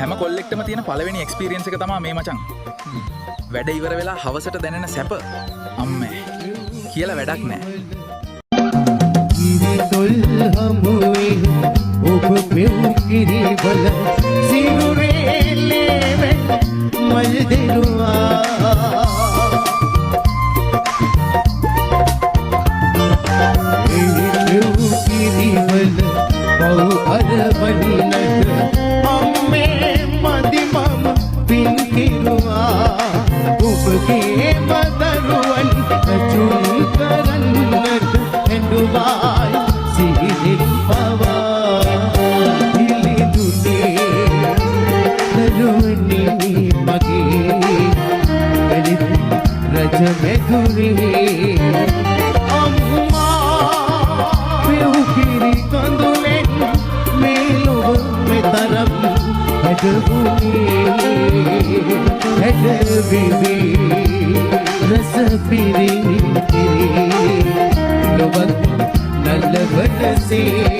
හැම කොල්ලෙක්ටම තියෙන පළවෙනි එක්ස්පීරියන්ස් එක තමයි මේ මචං. වැඩ ඉවර වෙලා හවසට දැනෙන සැප අම්මේ කියලා වැඩක් නැහැ. තොල් හමුවේ ඔබ මෙව් කිරිවල සිරුරේ ලේවෙන් මල් දෙරුවා මෙව් කිරිවල පව් අරවන්නට අම්මේ මදි මම පින් කිරුවා ඔබගේ බදරුවන් අචුන් කරන්නට එඬුවායි සිහින් පවා ඉලිදුනේ දරුවනි මගේ වෙලිත් රජ මෙගුරේ අම්මා පියුකිරි කඳුලෙන් මේ ලොව මෙතරම් හැඩුනේ හැඩවිවි රස පිරිනි ලොවත් නලවටසේ